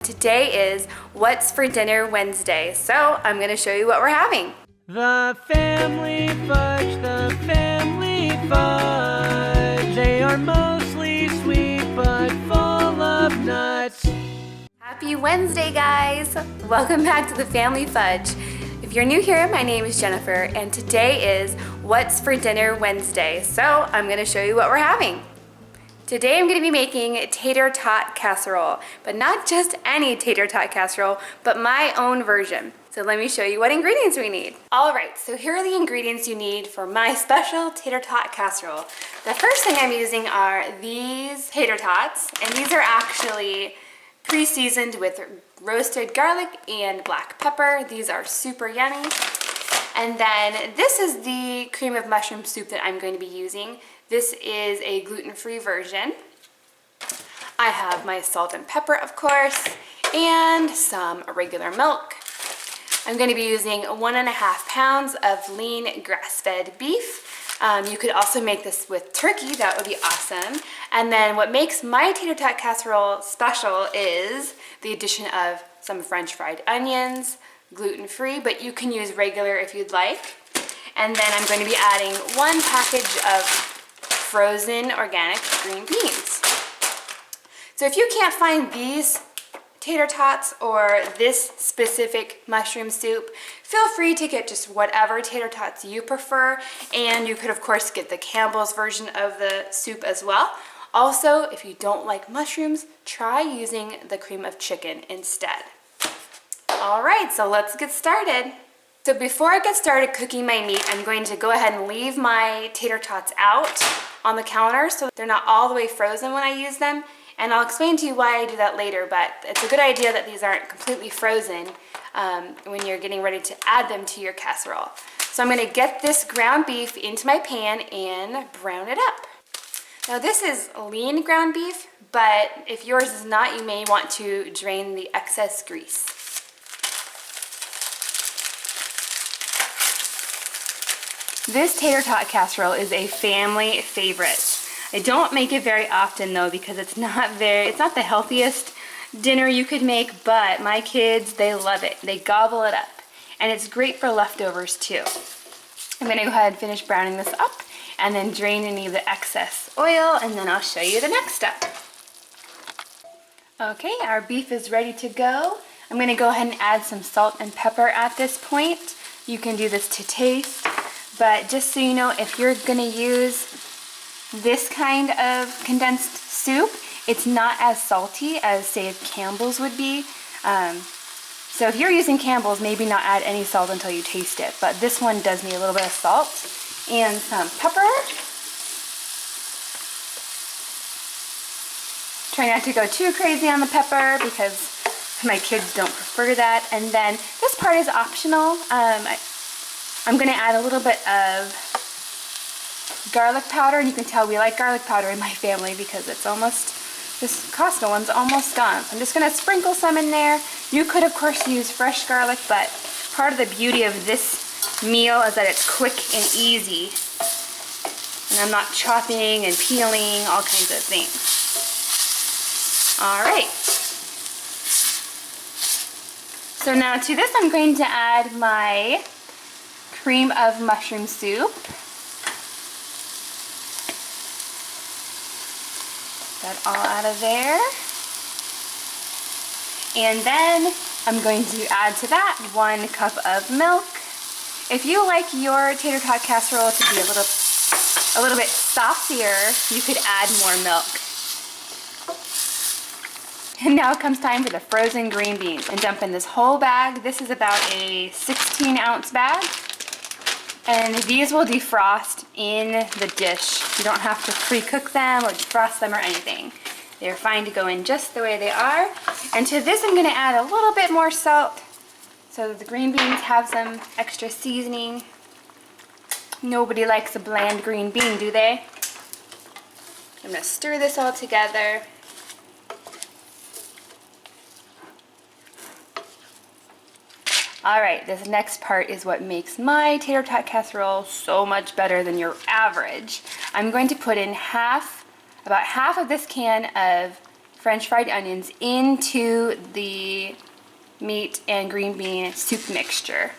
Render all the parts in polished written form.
Today is What's for Dinner Wednesday, so I'm going to show you what we're having. The family fudge, the family fudge. They are mostly sweet but full of nuts. Happy Wednesday, guys! Welcome back to the Family Fudge. If you're new here, my name is Jennifer, and today is What's for Dinner Wednesday, so I'm going to show you what we're having. Today I'm going to be making Tater Tot Casserole, but not just any Tater Tot Casserole, but my own version. So let me show you what ingredients we need. Alright, so here are the ingredients you need for my special Tater Tot Casserole. The first thing I'm using are these tater tots, and these are actually pre-seasoned with roasted garlic and black pepper. These are super yummy. And then this is the cream of mushroom soup that I'm going to be using. This is a gluten-free version. I have my salt and pepper, of course, and some regular milk. I'm going to be using 1.5 pounds of lean grass-fed beef. You could also make this with turkey, that would be awesome. And then what makes my tater tot casserole special is the addition of some French fried onions, gluten-free, but you can use regular if you'd like. And then I'm going to be adding 1 package of frozen organic green beans. So if you can't find these tater tots or this specific mushroom soup, feel free to get just whatever tater tots you prefer, and you could of course get the Campbell's version of the soup as well. Also, if you don't like mushrooms, try using the cream of chicken instead. Alright, so let's get started. So before I get started cooking my meat, I'm going to go ahead and leave my tater tots out on the counter so they're not all the way frozen when I use them. And I'll explain to you why I do that later, but it's a good idea that these aren't completely frozen when you're getting ready to add them to your casserole. So I'm going to get this ground beef into my pan and brown it up. Now this is lean ground beef, but if yours is not, you may want to drain the excess grease. This tater tot casserole is a family favorite. I don't make it very often though because it's not the healthiest dinner you could make, but my kids, they love it. They gobble it up. And it's great for leftovers too. I'm gonna go ahead and finish browning this up and then drain any of the excess oil, and then I'll show you the next step. Okay, our beef is ready to go. I'm gonna go ahead and add some salt and pepper at this point. You can do this to taste. But just so you know, if you're gonna use this kind of condensed soup, it's not as salty as, say, Campbell's would be. So if you're using Campbell's, maybe not add any salt until you taste it. But this one does need a little bit of salt and some pepper. Try not to go too crazy on the pepper because my kids don't prefer that. And then this part is optional. I'm going to add a little bit of garlic powder, and you can tell we like garlic powder in my family because it's almost, this Costco one's almost gone. So I'm just going to sprinkle some in there. You could of course use fresh garlic, but part of the beauty of this meal is that it's quick and easy. And I'm not chopping and peeling, all kinds of things. Alright. So now to this I'm going to add my cream of mushroom soup. That all out of there. And then I'm going to add to that 1 cup of milk. If you like your tater tot casserole to be a little bit saucier, you could add more milk. And now it comes time for the frozen green beans. And dump in this whole bag. This is about a 16-ounce bag. And these will defrost in the dish. You don't have to pre-cook them or defrost them or anything. They're fine to go in just the way they are. And to this I'm going to add a little bit more salt so that the green beans have some extra seasoning. Nobody likes a bland green bean, do they? I'm going to stir this all together. Alright, this next part is what makes my tater tot casserole so much better than your average. I'm going to put in about half of this can of French fried onions into the meat and green bean soup mixture.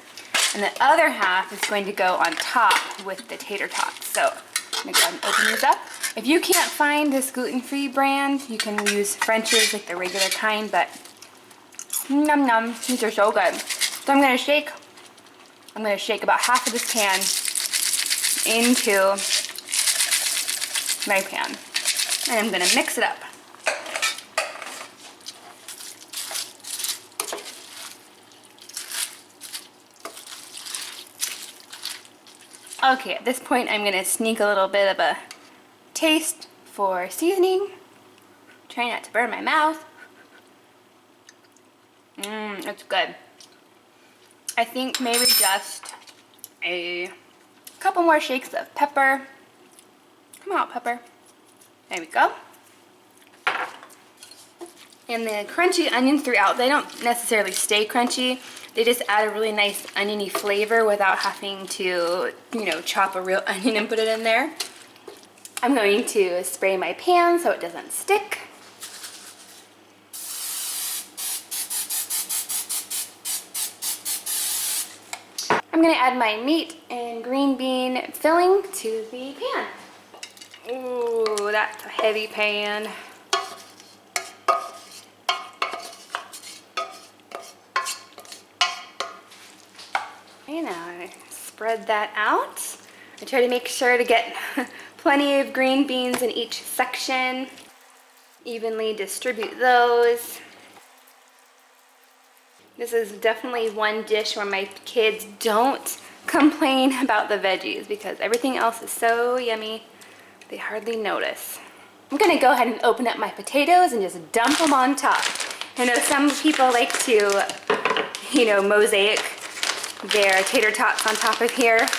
And the other half is going to go on top with the tater tots. So I'm gonna go ahead and open these up. If you can't find this gluten-free brand, you can use French's, like the regular kind, but num num, these are so good. So I'm gonna shake about half of this pan into my pan. And I'm gonna mix it up. Okay, at this point I'm gonna sneak a little bit of a taste for seasoning. Try not to burn my mouth. It's good. I think maybe just a couple more shakes of pepper. Come on, pepper. There we go. And the crunchy onions throughout, they don't necessarily stay crunchy. They just add a really nice oniony flavor without having to, you know, chop a real onion and put it in there. I'm going to spray my pan so it doesn't stick. I'm going to add my meat and green bean filling to the pan. Ooh, that's a heavy pan. And I spread that out. I try to make sure to get plenty of green beans in each section. Evenly distribute those. This is definitely one dish where my kids don't complain about the veggies because everything else is so yummy, they hardly notice. I'm gonna go ahead and open up my potatoes and just dump them on top. I know some people like to, you know, mosaic their tater tots on top of here. And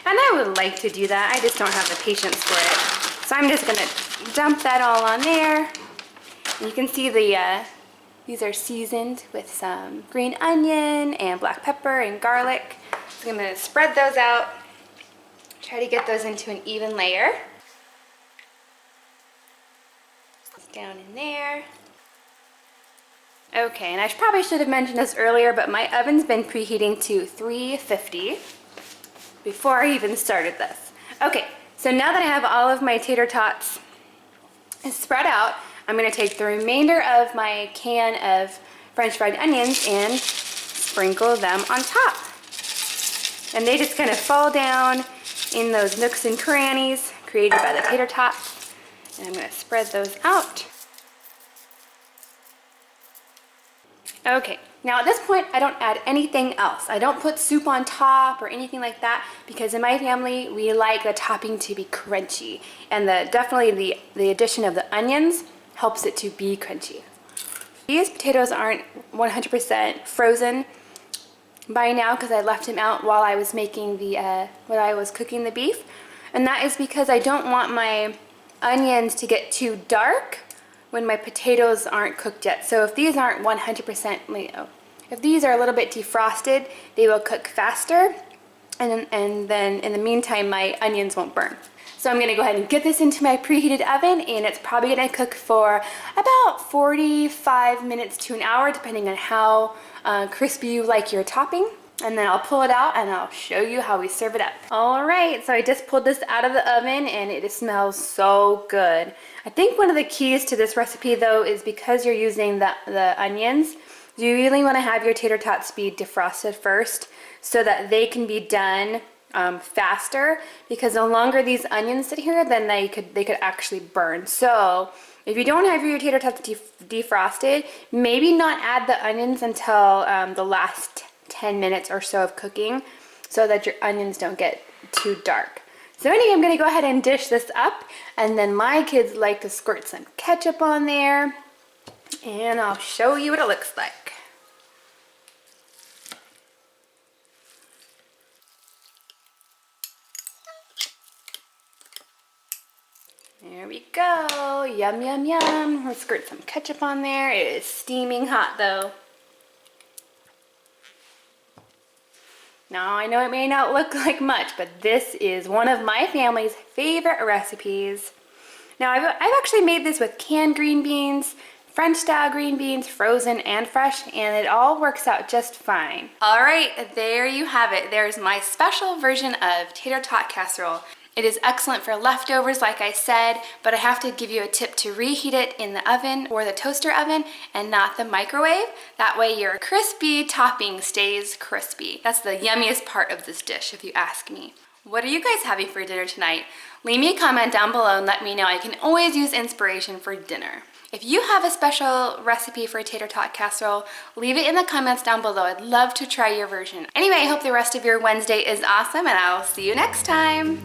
I would like to do that, I just don't have the patience for it. So I'm just gonna dump that all on there. And you can see these are seasoned with some green onion and black pepper and garlic. So I'm gonna spread those out, try to get those into an even layer. Down in there. Okay, and I probably should have mentioned this earlier, but my oven's been preheating to 350 before I even started this. Okay, so now that I have all of my tater tots spread out, I'm gonna take the remainder of my can of French fried onions and sprinkle them on top. And they just kind of fall down in those nooks and crannies created by the tater tots. And I'm gonna spread those out. Okay, now at this point I don't add anything else. I don't put soup on top or anything like that because in my family we like the topping to be crunchy, and definitely the addition of the onions helps it to be crunchy. These potatoes aren't 100% frozen by now because I left them out while I was making while I was cooking the beef, and that is because I don't want my onions to get too dark when my potatoes aren't cooked yet. So if these aren't 100%, if these are a little bit defrosted, they will cook faster, and then in the meantime my onions won't burn. So I'm gonna go ahead and get this into my preheated oven, and it's probably gonna cook for about 45 minutes to an hour, depending on how crispy you like your topping. And then I'll pull it out and I'll show you how we serve it up. All right, so I just pulled this out of the oven and it smells so good. I think one of the keys to this recipe though is because you're using the onions, you really want to have your tater tots be defrosted first so that they can be done faster, because the longer these onions sit here, then they could actually burn. So if you don't have your tater tots defrosted, maybe not add the onions until the last 10 minutes or so of cooking so that your onions don't get too dark. So anyway, I'm gonna go ahead and dish this up, and then my kids like to squirt some ketchup on there, and I'll show you what it looks like. There we go, yum, yum, yum. We'll squirt some ketchup on there. It is steaming hot though. Now, I know it may not look like much, but this is one of my family's favorite recipes. Now I've actually made this with canned green beans, French style green beans, frozen and fresh, and it all works out just fine. All right, there you have it. There's my special version of Tater Tot Casserole. It is excellent for leftovers, like I said, but I have to give you a tip to reheat it in the oven or the toaster oven and not the microwave. That way your crispy topping stays crispy. That's the yummiest part of this dish, if you ask me. What are you guys having for dinner tonight? Leave me a comment down below and let me know. I can always use inspiration for dinner. If you have a special recipe for Tater Tot Casserole, leave it in the comments down below. I'd love to try your version. Anyway, I hope the rest of your Wednesday is awesome, and I'll see you next time.